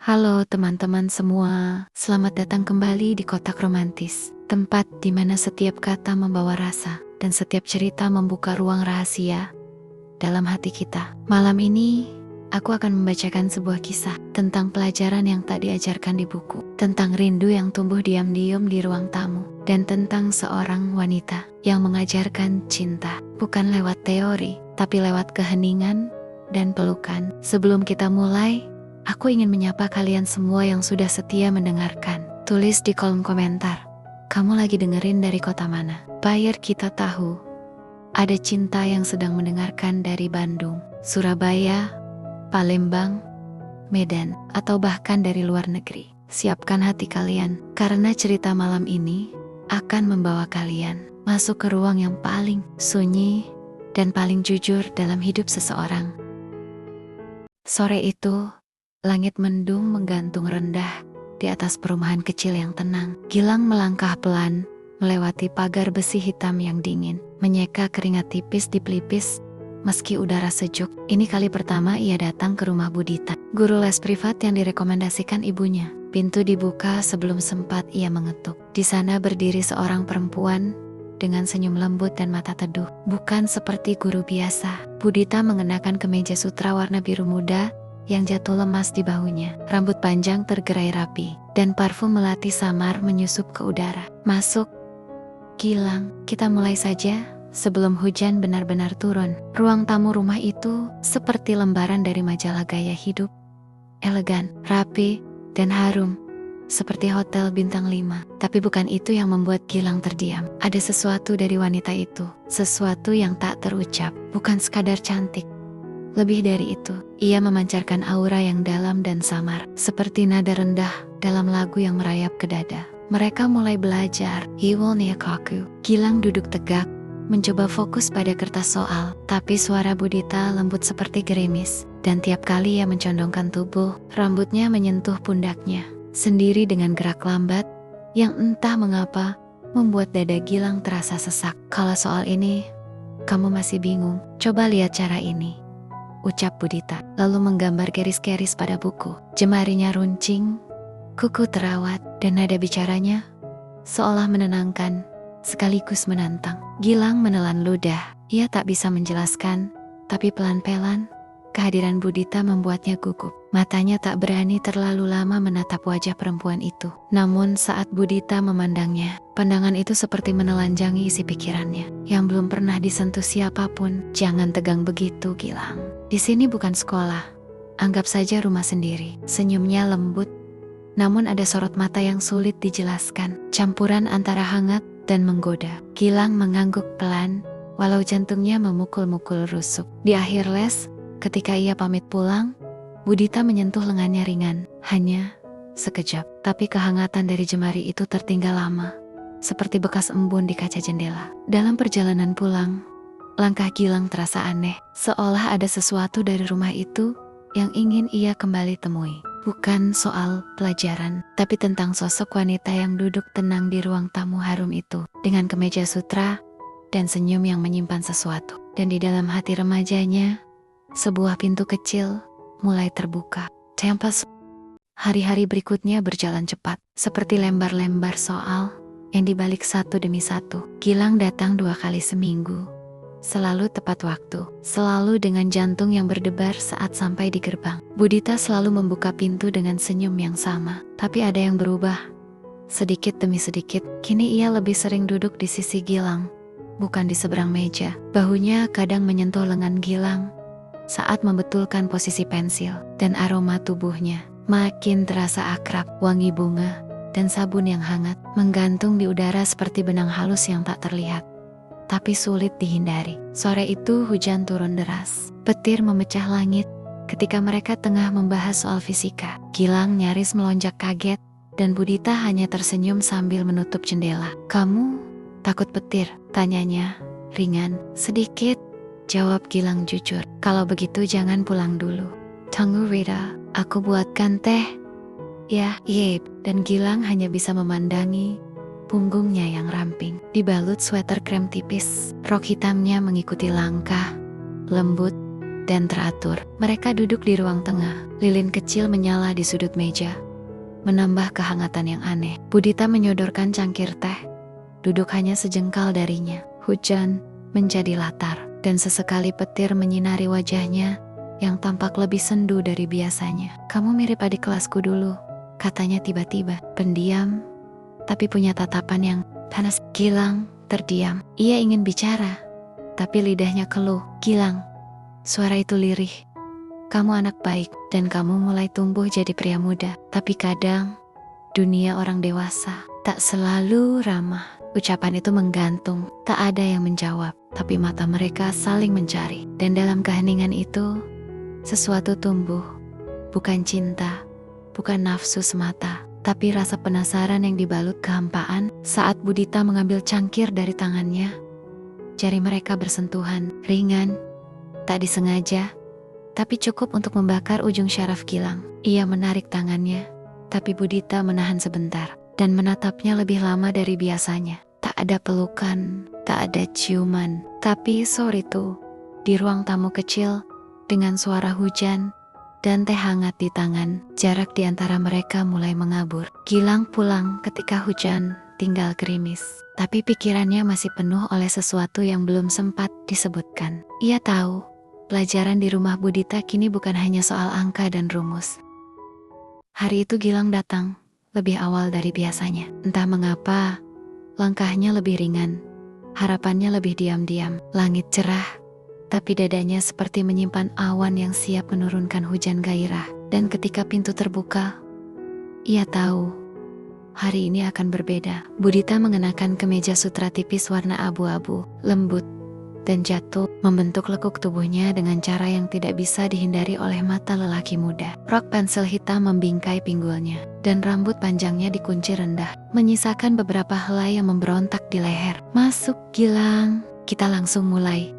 Halo teman-teman semua, selamat datang kembali di Kotak Romantis, tempat di mana setiap kata membawa rasa dan setiap cerita membuka ruang rahasia dalam hati kita. Malam ini, aku akan membacakan sebuah kisah tentang pelajaran yang tak diajarkan di buku, tentang rindu yang tumbuh diam-diam di ruang tamu, dan tentang seorang wanita yang mengajarkan cinta, bukan lewat teori, tapi lewat keheningan dan pelukan. Sebelum kita mulai, aku ingin menyapa kalian semua yang sudah setia mendengarkan. Tulis di kolom komentar, kamu lagi dengerin dari kota mana? Biar kita tahu, ada cinta yang sedang mendengarkan dari Bandung, Surabaya, Palembang, Medan, atau bahkan dari luar negeri. Siapkan hati kalian, karena cerita malam ini akan membawa kalian masuk ke ruang yang paling sunyi dan paling jujur dalam hidup seseorang. Sore itu, langit mendung menggantung rendah di atas perumahan kecil yang tenang. Gilang melangkah pelan, melewati pagar besi hitam yang dingin, menyeka keringat tipis di pelipis meski udara sejuk. Ini kali pertama ia datang ke rumah Budita, guru les privat yang direkomendasikan ibunya. Pintu dibuka sebelum sempat ia mengetuk. Di sana berdiri seorang perempuan dengan senyum lembut dan mata teduh. Bukan seperti guru biasa. Budita mengenakan kemeja sutra warna biru muda yang jatuh lemas di bahunya. Rambut panjang tergerai rapi, dan parfum melati samar menyusup ke udara. Masuk, Gilang, kita mulai saja sebelum hujan benar-benar turun. Ruang tamu rumah itu seperti lembaran dari majalah gaya hidup. Elegan, rapi, dan harum, seperti hotel bintang 5. Tapi bukan itu yang membuat Gilang terdiam. Ada sesuatu dari wanita itu, sesuatu yang tak terucap, bukan sekadar cantik. Lebih dari itu, ia memancarkan aura yang dalam dan samar, seperti nada rendah dalam lagu yang merayap ke dada. Mereka mulai belajar. Kaku. Gilang duduk tegak, mencoba fokus pada kertas soal, tapi suara Budita lembut seperti gerimis, dan tiap kali ia mencondongkan tubuh, rambutnya menyentuh pundaknya, sendiri dengan gerak lambat, yang entah mengapa, membuat dada Gilang terasa sesak. Kalau soal ini, kamu masih bingung, coba lihat cara ini, ucap Budita, lalu menggambar garis-garis pada buku. Jemarinya runcing, kuku terawat, dan nada bicaranya seolah menenangkan sekaligus menantang. Gilang menelan ludah. Ia tak bisa menjelaskan, tapi pelan-pelan kehadiran Budita membuatnya gugup. Matanya tak berani terlalu lama menatap wajah perempuan itu. Namun saat Budita memandangnya, pandangan itu seperti menelanjangi isi pikirannya yang belum pernah disentuh siapapun. Jangan tegang begitu, Gilang. Di sini bukan sekolah. Anggap saja rumah sendiri. Senyumnya lembut, namun ada sorot mata yang sulit dijelaskan. Campuran antara hangat dan menggoda. Gilang mengangguk pelan, walau jantungnya memukul-mukul rusuk. Di akhir les, ketika ia pamit pulang, Budita menyentuh lengannya ringan. Hanya sekejap, tapi kehangatan dari jemari itu tertinggal lama, seperti bekas embun di kaca jendela. Dalam perjalanan pulang, langkah Gilang terasa aneh, seolah ada sesuatu dari rumah itu yang ingin ia kembali temui. Bukan soal pelajaran, tapi tentang sosok wanita yang duduk tenang di ruang tamu harum itu, dengan kemeja sutra dan senyum yang menyimpan sesuatu. Dan di dalam hati remajanya, sebuah pintu kecil mulai terbuka. Campus. Hari-hari berikutnya berjalan cepat, seperti lembar-lembar soal yang dibalik satu demi satu. Gilang datang 2 kali seminggu, selalu tepat waktu, selalu dengan jantung yang berdebar saat sampai di gerbang. Budita selalu membuka pintu dengan senyum yang sama, tapi ada yang berubah. Sedikit demi sedikit, kini ia lebih sering duduk di sisi Gilang, bukan di seberang meja. Bahunya kadang menyentuh lengan Gilang saat membetulkan posisi pensil, dan aroma tubuhnya makin terasa akrab. Wangi bunga dan sabun yang hangat menggantung di udara seperti benang halus yang tak terlihat, tapi sulit dihindari. Sore itu hujan turun deras. Petir memecah langit ketika mereka tengah membahas soal fisika. Gilang nyaris melonjak kaget, dan Budita hanya tersenyum sambil menutup jendela. Kamu takut petir? Tanyanya ringan. Sedikit, jawab Gilang jujur. Kalau begitu jangan pulang dulu. Tunggu Rita, aku buatkan teh. Ya, yep. Dan Gilang hanya bisa memandangi punggungnya yang ramping, dibalut sweater krem tipis. Rok hitamnya mengikuti langkah lembut dan teratur. Mereka duduk di ruang tengah. Lilin kecil menyala di sudut meja, menambah kehangatan yang aneh. Budita menyodorkan cangkir teh, duduk hanya sejengkal darinya. Hujan menjadi latar, dan sesekali petir menyinari wajahnya yang tampak lebih sendu dari biasanya. "Kamu mirip adik kelasku dulu," katanya tiba-tiba. Pendiam, tapi punya tatapan yang panas. Gilang terdiam. Ia ingin bicara, tapi lidahnya keluh. "Gilang," suara itu lirih, "kamu anak baik dan kamu mulai tumbuh jadi pria muda. Tapi kadang dunia orang dewasa tak selalu ramah." Ucapan itu menggantung, tak ada yang menjawab, tapi mata mereka saling mencari. Dan dalam keheningan itu, sesuatu tumbuh. Bukan cinta, bukan nafsu semata, tapi rasa penasaran yang dibalut kehampaan. Saat Budita mengambil cangkir dari tangannya, jari mereka bersentuhan, ringan, tak disengaja, tapi cukup untuk membakar ujung syaraf Gilang. Ia menarik tangannya, tapi Budita menahan sebentar dan menatapnya lebih lama dari biasanya. Tak ada pelukan, tak ada ciuman, tapi sore itu, di ruang tamu kecil, dengan suara hujan dan teh hangat di tangan, jarak di antara mereka mulai mengabur. Gilang pulang ketika hujan tinggal gerimis, tapi pikirannya masih penuh oleh sesuatu yang belum sempat disebutkan. Ia tahu, pelajaran di rumah Budita kini bukan hanya soal angka dan rumus. Hari itu Gilang datang lebih awal dari biasanya. Entah mengapa, langkahnya lebih ringan, harapannya lebih diam-diam. Langit cerah, tapi dadanya seperti menyimpan awan yang siap menurunkan hujan gairah. Dan ketika pintu terbuka, ia tahu hari ini akan berbeda. Budita mengenakan kemeja sutra tipis warna abu-abu, lembut dan jatuh, membentuk lekuk tubuhnya dengan cara yang tidak bisa dihindari oleh mata lelaki muda. Rok pensil hitam membingkai pinggulnya, dan rambut panjangnya dikunci rendah, menyisakan beberapa helai yang memberontak di leher. "Masuk, Gilang, kita langsung mulai.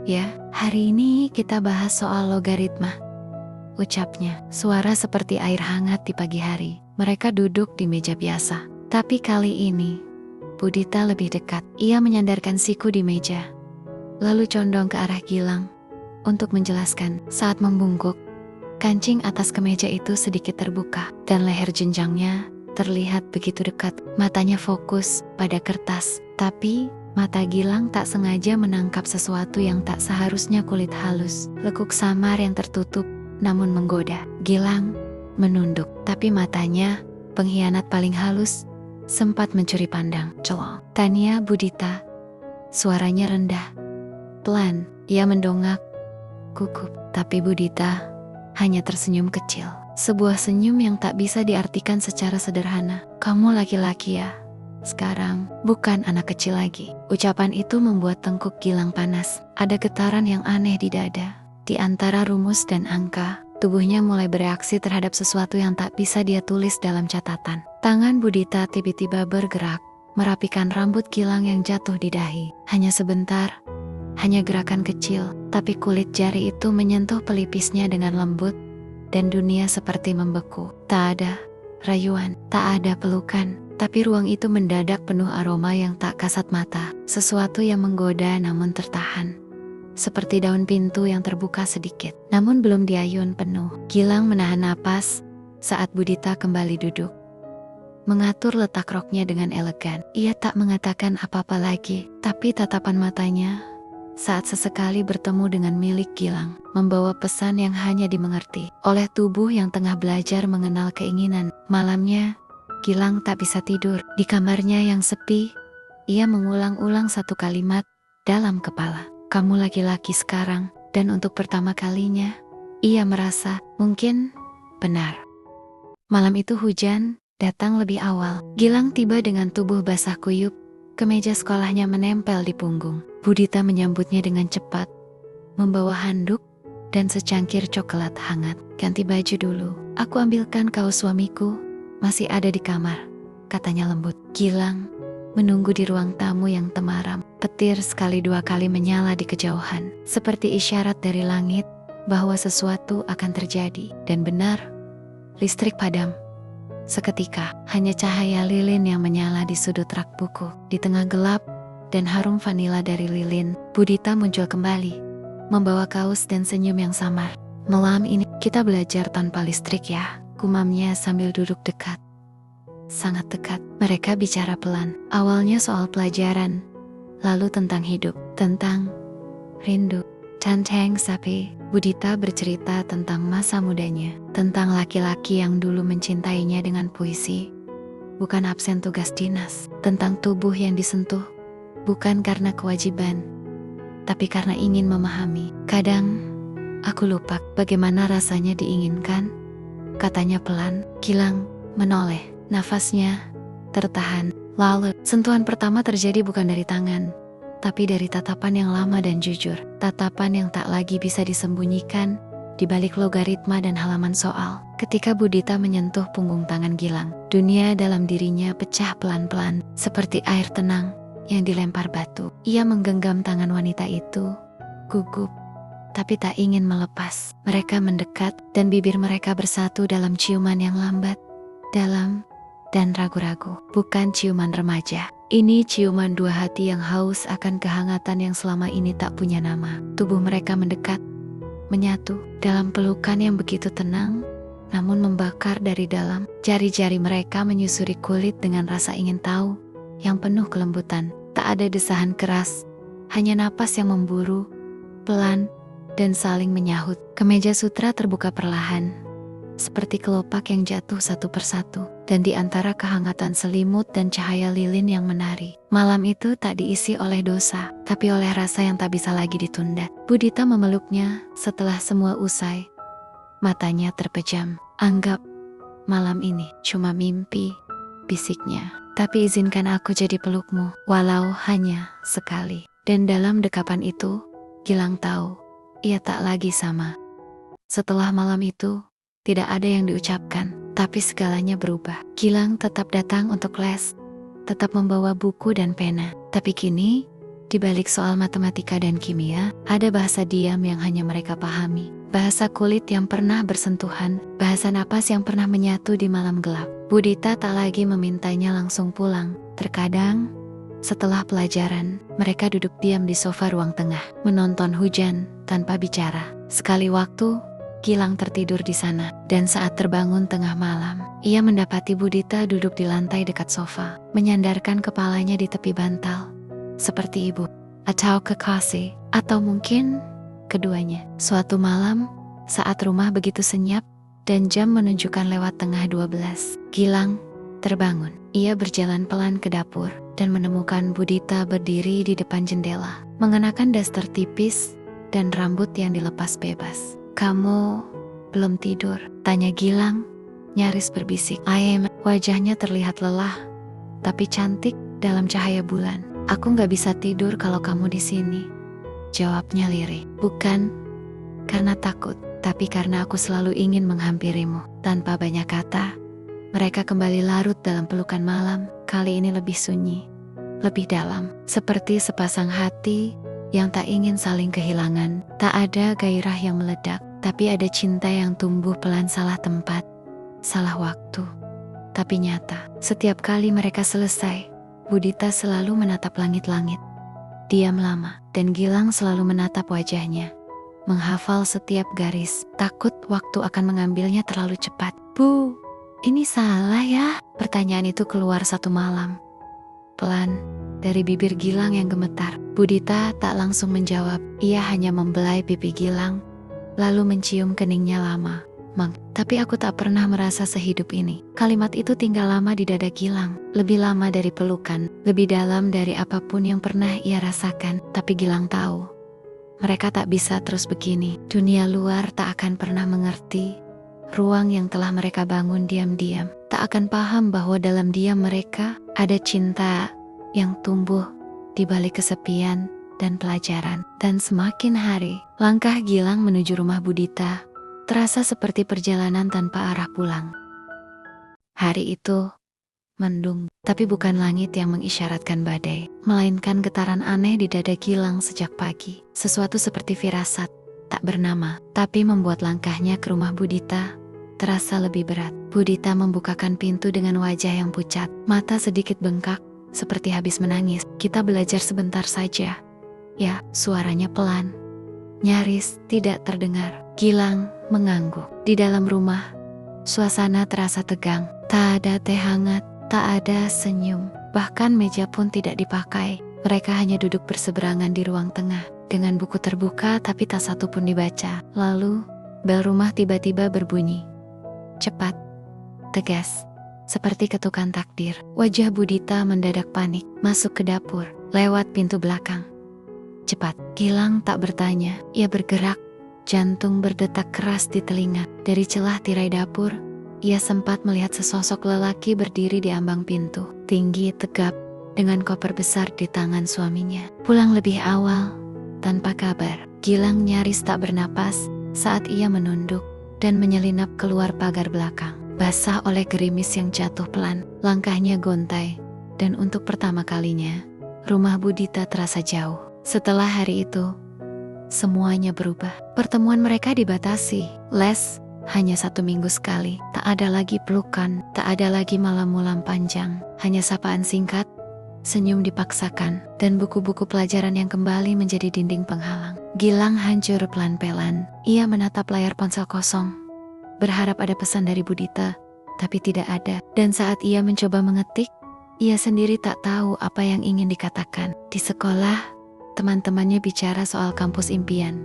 Ya, hari ini kita bahas soal logaritma," ucapnya. Suara seperti air hangat di pagi hari. Mereka duduk di meja biasa, tapi kali ini Budita lebih dekat. Ia menyandarkan siku di meja, lalu condong ke arah Gilang untuk menjelaskan. Saat membungkuk, kancing atas kemeja itu sedikit terbuka, dan leher jenjangnya terlihat begitu dekat. Matanya fokus pada kertas, tapi mata Gilang tak sengaja menangkap sesuatu yang tak seharusnya kulit halus. Lekuk samar yang tertutup namun menggoda. Gilang menunduk, tapi matanya, pengkhianat paling halus, sempat mencuri pandang. "Celong." "Tania, Budita." Suaranya rendah, pelan. Ia mendongak, gugup, tapi Budita hanya tersenyum kecil. Sebuah senyum yang tak bisa diartikan secara sederhana. "Kamu laki-laki ya, sekarang, bukan anak kecil lagi." Ucapan itu membuat tengkuk Gilang panas. Ada getaran yang aneh di dada. Di antara rumus dan angka, tubuhnya mulai bereaksi terhadap sesuatu yang tak bisa dia tulis dalam catatan. Tangan Budita tiba-tiba bergerak, merapikan rambut Gilang yang jatuh di dahi. Hanya sebentar, hanya gerakan kecil, tapi kulit jari itu menyentuh pelipisnya dengan lembut, dan dunia seperti membeku. Tak ada rayuan, tak ada pelukan, tapi ruang itu mendadak penuh aroma yang tak kasat mata. Sesuatu yang menggoda namun tertahan, seperti daun pintu yang terbuka sedikit, namun belum diayun penuh. Gilang menahan napas saat Budita kembali duduk, mengatur letak roknya dengan elegan. Ia tak mengatakan apa-apa lagi, tapi tatapan matanya saat sesekali bertemu dengan milik Gilang, membawa pesan yang hanya dimengerti oleh tubuh yang tengah belajar mengenal keinginan. Malamnya, Gilang tak bisa tidur. Di kamarnya yang sepi, ia mengulang-ulang satu kalimat dalam kepala. "Kamu laki-laki sekarang." Dan untuk pertama kalinya, ia merasa mungkin benar. Malam itu hujan datang lebih awal. Gilang tiba dengan tubuh basah kuyup, kemeja sekolahnya menempel di punggung. Budita menyambutnya dengan cepat, membawa handuk dan secangkir coklat hangat. "Ganti baju dulu, aku ambilkan kaos suamiku, masih ada di kamar," katanya lembut. Gilang menunggu di ruang tamu yang temaram. Petir sekali dua kali menyala di kejauhan, seperti isyarat dari langit bahwa sesuatu akan terjadi. Dan benar, listrik padam. Seketika, hanya cahaya lilin yang menyala di sudut rak buku. Di tengah gelap dan harum vanila dari lilin, Budita muncul kembali, membawa kaos dan senyum yang samar. Malam ini kita belajar tanpa listrik ya, gumamnya sambil duduk dekat. Sangat dekat. Mereka bicara pelan. Awalnya soal pelajaran, lalu tentang hidup, tentang rindu. Canteng sapi, Budita bercerita tentang masa mudanya, tentang laki-laki yang dulu mencintainya dengan puisi, bukan absen tugas dinas, tentang tubuh yang disentuh, bukan karena kewajiban, tapi karena ingin memahami. Kadang, aku lupa bagaimana rasanya diinginkan, katanya pelan. Gilang menoleh, nafasnya tertahan. Lalu, sentuhan pertama terjadi bukan dari tangan, tapi dari tatapan yang lama dan jujur. Tatapan yang tak lagi bisa disembunyikan di balik logaritma dan halaman soal. Ketika Budita menyentuh punggung tangan Gilang, dunia dalam dirinya pecah pelan-pelan, seperti air tenang yang dilempar batu. Ia menggenggam tangan wanita itu, gugup, tapi tak ingin melepas. Mereka mendekat, dan bibir mereka bersatu dalam ciuman yang lambat, dalam, dan ragu-ragu. Bukan ciuman remaja. Ini ciuman dua hati yang haus akan kehangatan yang selama ini tak punya nama. Tubuh mereka mendekat, menyatu dalam pelukan yang begitu tenang, namun membakar dari dalam. Jari-jari mereka menyusuri kulit dengan rasa ingin tahu, yang penuh kelembutan. Tak ada desahan keras, hanya napas yang memburu, pelan, dan saling menyahut. Kemeja sutra terbuka perlahan, seperti kelopak yang jatuh satu persatu, dan di antara kehangatan selimut dan cahaya lilin yang menari. Malam itu tak diisi oleh dosa, tapi oleh rasa yang tak bisa lagi ditunda. Budita memeluknya setelah semua usai. Matanya terpejam. Anggap malam ini cuma mimpi, bisiknya. Tapi izinkan aku jadi pelukmu, walau hanya sekali. Dan dalam dekapan itu, Gilang tahu, ia tak lagi sama. Setelah malam itu, tidak ada yang diucapkan, tapi segalanya berubah. Gilang tetap datang untuk les, tetap membawa buku dan pena. Tapi kini, di balik soal matematika dan kimia, ada bahasa diam yang hanya mereka pahami. Bahasa kulit yang pernah bersentuhan, bahasa napas yang pernah menyatu di malam gelap. Budita tak lagi memintanya langsung pulang. Terkadang, setelah pelajaran, mereka duduk diam di sofa ruang tengah, menonton hujan tanpa bicara. Sekali waktu, Gilang tertidur di sana, dan saat terbangun tengah malam, ia mendapati Budita duduk di lantai dekat sofa, menyandarkan kepalanya di tepi bantal, seperti ibu, atau kekasih, atau mungkin keduanya. Suatu malam, saat rumah begitu senyap, dan jam menunjukkan lewat tengah 12, Gilang terbangun. Ia berjalan pelan ke dapur, dan menemukan Budita berdiri di depan jendela, mengenakan daster tipis, dan rambut yang dilepas bebas. "Kamu belum tidur?" tanya Gilang, nyaris berbisik. Wajahnya terlihat lelah, tapi cantik dalam cahaya bulan. "Aku gak bisa tidur kalau kamu di sini," jawabnya lirih. "Bukan karena takut, tapi karena aku selalu ingin menghampirimu." Tanpa banyak kata, mereka kembali larut dalam pelukan malam. Kali ini lebih sunyi, lebih dalam, seperti sepasang hati yang tak ingin saling kehilangan. Tak ada gairah yang meledak, tapi ada cinta yang tumbuh pelan, salah tempat, salah waktu, tapi nyata. Setiap kali mereka selesai, Budita selalu menatap langit-langit, diam lama, dan Gilang selalu menatap wajahnya, menghafal setiap garis, takut waktu akan mengambilnya terlalu cepat. "Bu, ini salah ya?" Pertanyaan itu keluar satu malam, pelan, dari bibir Gilang yang gemetar. Budita tak langsung menjawab, ia hanya membelai pipi Gilang, lalu mencium keningnya lama. Tapi aku tak pernah merasa sehidup ini." Kalimat itu tinggal lama di dada Gilang, lebih lama dari pelukan, lebih dalam dari apapun yang pernah ia rasakan. Tapi Gilang tahu, mereka tak bisa terus begini. Dunia luar tak akan pernah mengerti. Ruang yang telah mereka bangun diam-diam tak akan paham bahwa dalam diam mereka ada cinta yang tumbuh di balik kesepian dan pelajaran. Dan semakin hari, langkah Gilang menuju rumah Budita terasa seperti perjalanan tanpa arah pulang. Hari itu mendung, tapi bukan langit yang mengisyaratkan badai, melainkan getaran aneh di dada Gilang sejak pagi. Sesuatu seperti firasat tak bernama, tapi membuat langkahnya ke rumah Budita terasa lebih berat. Budita membukakan pintu dengan wajah yang pucat, mata sedikit bengkak, seperti habis menangis. "Kita belajar sebentar saja." Ya, suaranya pelan, nyaris tidak terdengar. Gilang mengangguk. Di dalam rumah, suasana terasa tegang. Tak ada teh hangat, tak ada senyum. Bahkan meja pun tidak dipakai. Mereka hanya duduk berseberangan di ruang tengah, dengan buku terbuka tapi tak satu pun dibaca. Lalu, bel rumah tiba-tiba berbunyi. Cepat, tegas, seperti ketukan takdir. Wajah Budita mendadak panik, masuk ke dapur, lewat pintu belakang. Cepat, Gilang tak bertanya, ia bergerak, jantung berdetak keras di telinga. Dari celah tirai dapur, ia sempat melihat sesosok lelaki berdiri di ambang pintu, tinggi, tegap, dengan koper besar di tangan suaminya. Pulang lebih awal, tanpa kabar. Gilang nyaris tak bernapas saat ia menunduk dan menyelinap keluar pagar belakang. Basah oleh gerimis yang jatuh pelan, langkahnya gontai, dan untuk pertama kalinya, rumah Budita terasa jauh. Setelah hari itu, semuanya berubah. Pertemuan mereka dibatasi, les hanya 1 minggu sekali. Tak ada lagi pelukan, tak ada lagi malam-malam panjang, hanya sapaan singkat, senyum dipaksakan, dan buku-buku pelajaran yang kembali menjadi dinding penghalang. Gilang hancur pelan-pelan. Ia menatap layar ponsel kosong, berharap ada pesan dari Budita, tapi tidak ada. Dan saat ia mencoba mengetik, ia sendiri tak tahu apa yang ingin dikatakan. Di sekolah, teman-temannya bicara soal kampus impian,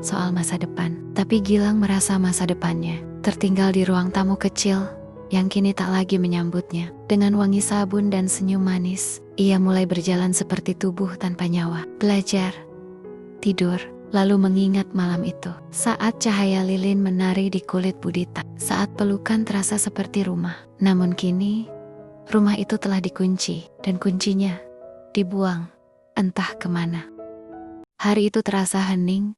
soal masa depan. Tapi Gilang merasa masa depannya tertinggal di ruang tamu kecil yang kini tak lagi menyambutnya. Dengan wangi sabun dan senyum manis, ia mulai berjalan seperti tubuh tanpa nyawa. Belajar, tidur, lalu mengingat malam itu. Saat cahaya lilin menari di kulit Budita. Saat pelukan terasa seperti rumah. Namun kini, rumah itu telah dikunci, dan kuncinya dibuang entah kemana. Hari itu terasa hening,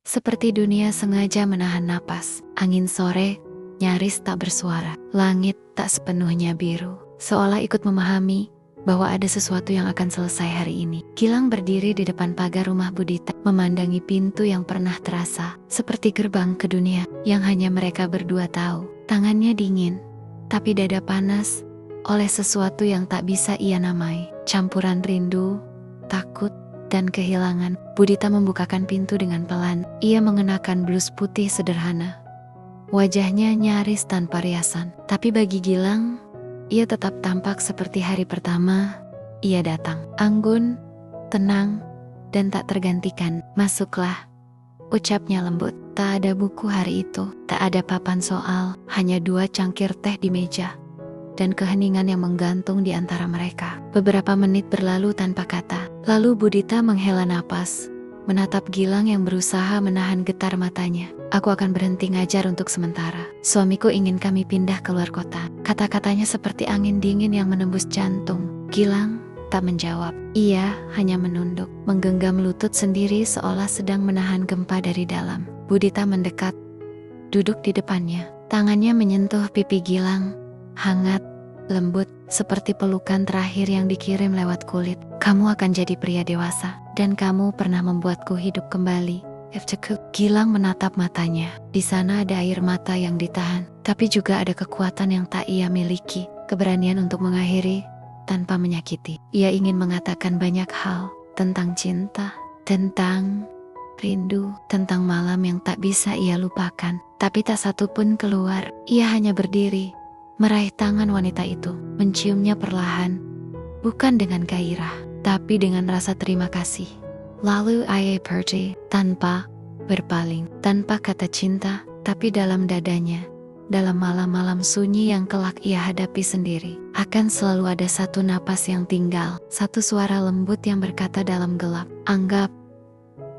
seperti dunia sengaja menahan napas. Angin sore nyaris tak bersuara. Langit tak sepenuhnya biru, seolah ikut memahami bahwa ada sesuatu yang akan selesai hari ini. Gilang berdiri di depan pagar rumah Budita, memandangi pintu yang pernah terasa seperti gerbang ke dunia yang hanya mereka berdua tahu. Tangannya dingin, tapi dada panas oleh sesuatu yang tak bisa ia namai. Campuran rindu, takut, dan kehilangan. Budita membukakan pintu dengan pelan. Ia mengenakan blus putih sederhana. Wajahnya nyaris tanpa riasan. Tapi bagi Gilang, ia tetap tampak seperti hari pertama ia datang. Anggun, tenang, dan tak tergantikan. Masuklah, ucapnya lembut. Tak ada buku hari itu, tak ada papan soal, hanya 2 cangkir teh di meja, dan keheningan yang menggantung di antara mereka. Beberapa menit berlalu tanpa kata. Lalu Budita menghela napas, menatap Gilang yang berusaha menahan getar matanya. Aku akan berhenti ngajar untuk sementara. Suamiku ingin kami pindah keluar kota. Kata-katanya seperti angin dingin yang menembus jantung. Gilang tak menjawab. Ia hanya menunduk, menggenggam lutut sendiri seolah sedang menahan gempa dari dalam. Budita mendekat, duduk di depannya. Tangannya menyentuh pipi Gilang, hangat, lembut, seperti pelukan terakhir yang dikirim lewat kulit. Kamu akan jadi pria dewasa, dan kamu pernah membuatku hidup kembali. Gilang menatap matanya. Di sana ada air mata yang ditahan, tapi juga ada kekuatan yang tak ia miliki, keberanian untuk mengakhiri tanpa menyakiti. Ia ingin mengatakan banyak hal, tentang cinta, tentang rindu, tentang malam yang tak bisa ia lupakan, tapi tak satu pun keluar. Ia hanya berdiri, meraih tangan wanita itu, menciumnya perlahan, bukan dengan gairah, tapi dengan rasa terima kasih. Lalu ia pergi, tanpa berpaling, tanpa kata cinta, tapi dalam dadanya, dalam malam-malam sunyi yang kelak ia hadapi sendiri, akan selalu ada satu napas yang tinggal, satu suara lembut yang berkata dalam gelap, anggap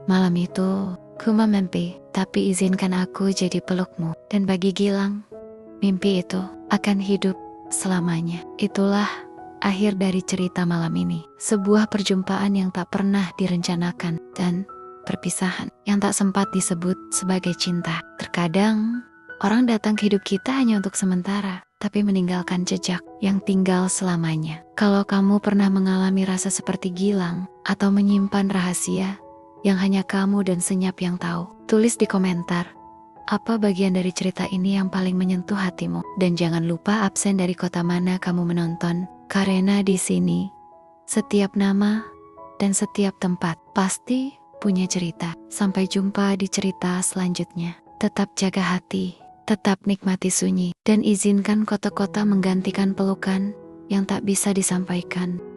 malam itu ku memimpi, tapi izinkan aku jadi pelukmu. Dan bagi Gilang, mimpi itu akan hidup selamanya. Itulah akhir dari cerita malam ini. Sebuah perjumpaan yang tak pernah direncanakan, dan perpisahan yang tak sempat disebut sebagai cinta. Terkadang orang datang ke hidup kita hanya untuk sementara, tapi meninggalkan jejak yang tinggal selamanya. Kalau kamu pernah mengalami rasa seperti Gilang, atau menyimpan rahasia yang hanya kamu dan senyap yang tahu, tulis di komentar apa bagian dari cerita ini yang paling menyentuh hatimu. Dan jangan lupa absen dari kota mana kamu menonton, karena di sini setiap nama dan setiap tempat pasti punya cerita. Sampai jumpa di cerita selanjutnya. Tetap jaga hati, tetap nikmati sunyi, dan izinkan kota-kota menggantikan pelukan yang tak bisa disampaikan.